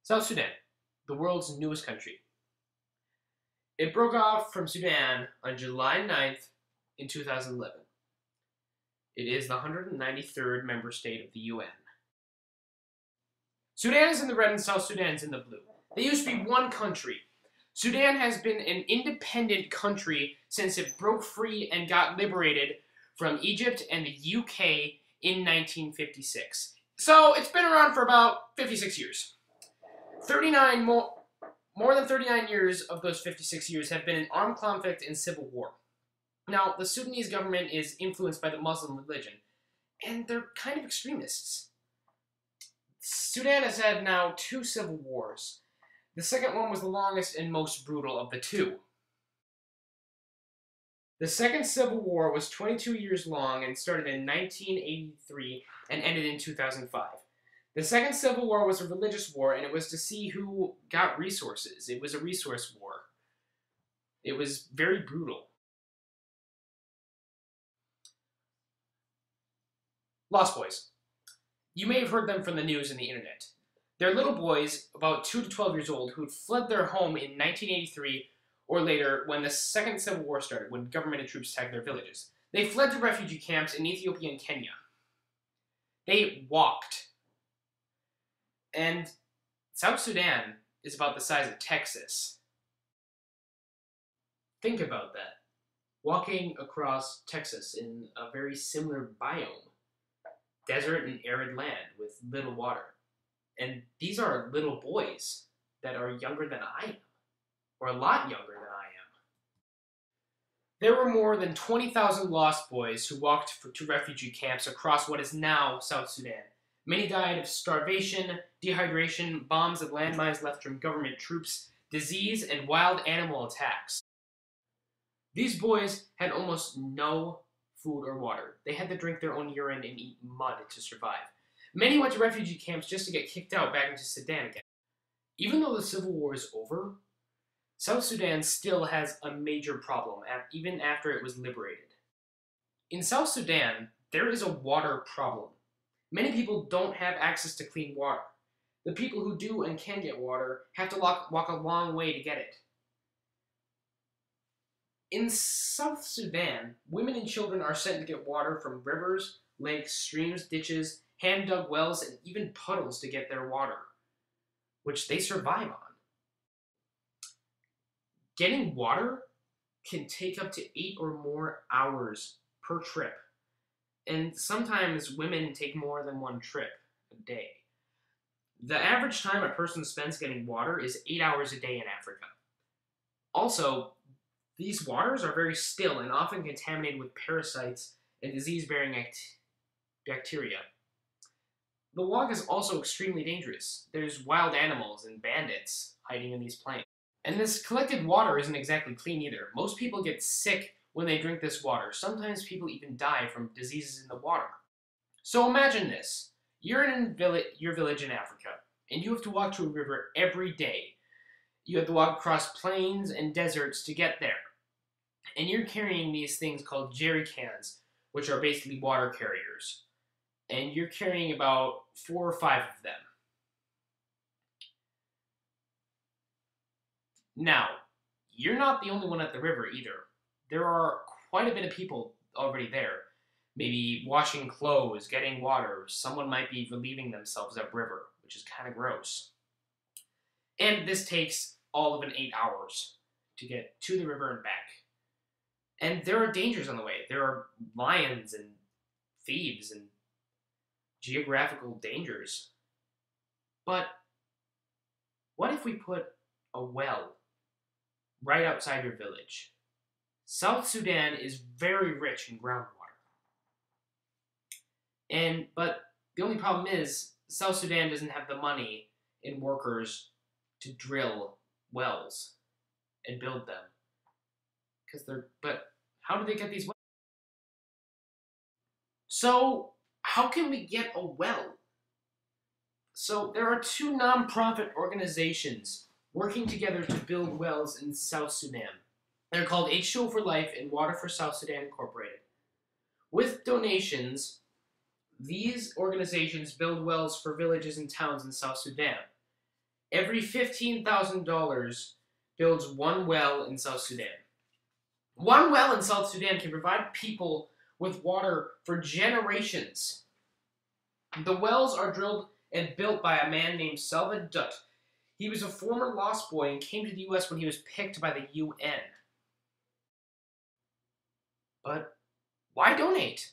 South Sudan, the world's newest country. It broke off from Sudan on July 9th in 2011. It is the 193rd member state of the UN. Sudan is in the red and South Sudan is in the blue. They used to be one country. Sudan has been an independent country since it broke free and got liberated from Egypt and the UK in 1956. So it's been around for about 56 years. 39 more than 39 years of those 56 years have been in armed conflict and civil war. Now, the Sudanese government is influenced by the Muslim religion, and they're kind of extremists. Sudan has had now 2 civil wars. The second one was the longest and most brutal of the 2. The Second Civil War was 22 years long and started in 1983 and ended in 2005. The Second Civil War was a religious war, and it was to see who got resources. It was a resource war. It was very brutal. Lost Boys. You may have heard them from the news and the internet. They're little boys, about 2 to 12 years old, who had fled their home in 1983 or later when the Second Civil War started, when government and troops attacked their villages. They fled to refugee camps in Ethiopia and Kenya. They walked. And South Sudan is about the size of Texas. Think about that. Walking across Texas in a very similar biome. Desert and arid land with little water. And these are little boys that are younger than I am. Or a lot younger than I am. There were more than 20,000 lost boys who walked to refugee camps across what is now South Sudan. Many died of starvation, dehydration, bombs and landmines left from government troops, disease, and wild animal attacks. These boys had almost no food or water. They had to drink their own urine and eat mud to survive. Many went to refugee camps just to get kicked out back into Sudan again. Even though the Civil War is over, South Sudan still has a major problem, even after it was liberated. In South Sudan, there is a water problem. Many people don't have access to clean water. The people who do and can get water have to walk a long way to get it. In South Sudan, women and children are sent to get water from rivers, lakes, streams, ditches, hand-dug wells, and even puddles to get their water, which they survive on. Getting water can take up to 8 or more hours per trip. And sometimes women take more than one trip a day. The average time a person spends getting water is 8 hours a day in Africa. Also, these waters are very still and often contaminated with parasites and disease-bearing bacteria. The walk is also extremely dangerous. There's wild animals and bandits hiding in these plains. And this collected water isn't exactly clean either. Most people get sick when they drink this water. Sometimes people even die from diseases in the water. So imagine this. You're in your village in Africa, and you have to walk to a river every day. You have to walk across plains and deserts to get there. And you're carrying these things called jerry cans, which are basically water carriers. And you're carrying about 4 or 5 of them. Now, you're not the only one at the river either. There are quite a bit of people already there. Maybe washing clothes, getting water. Someone might be relieving themselves upriver, which is kind of gross. And this takes all of 8 hours to get to the river and back. And there are dangers on the way. There are lions and thieves and geographical dangers. But what if we put a well right outside your village? South Sudan is very rich in groundwater. But the only problem is South Sudan doesn't have the money and workers to drill wells and build them. But how do they get these wells? So how can we get a well? So there are 2 nonprofit organizations working together to build wells in South Sudan. They're called H2o for Life and Water for South Sudan Incorporated. With donations, these organizations build wells for villages and towns in South Sudan. Every $15,000 builds one well in South Sudan. One well in South Sudan can provide people with water for generations. The wells are drilled and built by a man named Salva Dutt. He was a former lost boy and came to the US when he was picked by the UN. But why donate?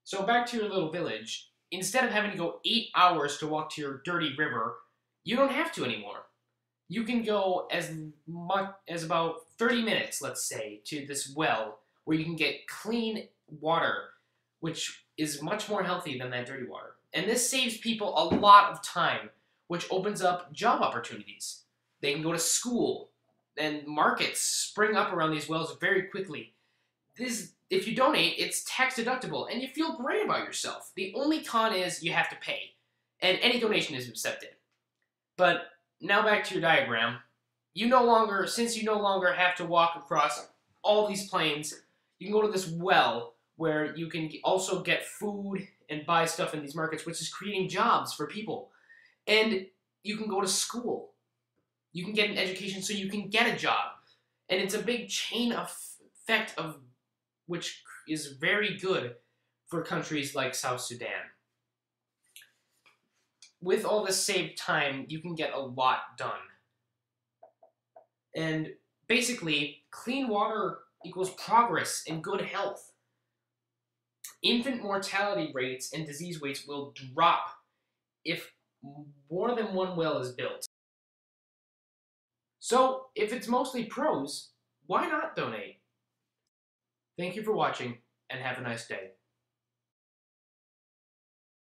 So back to your little village. Instead of having to go 8 hours to walk to your dirty river, you don't have to anymore. You can go as much as about 30 minutes, let's say, to this well where you can get clean water, which is much more healthy than that dirty water. And this saves people a lot of time, which opens up job opportunities. They can go to school, and markets spring up around these wells very quickly. If you donate, it's tax deductible, and you feel great about yourself. The only con is you have to pay, and any donation is accepted. But now back to your diagram. Since you no longer have to walk across all these plains, you can go to this well where you can also get food and buy stuff in these markets, which is creating jobs for people. And you can go to school. You can get an education so you can get a job. And it's a big chain effect of which is very good for countries like South Sudan. With all this saved time, you can get a lot done. And basically, clean water equals progress and good health. Infant mortality rates and disease rates will drop if more than one well is built. So, if it's mostly pros, why not donate? Thank you for watching, and have a nice day.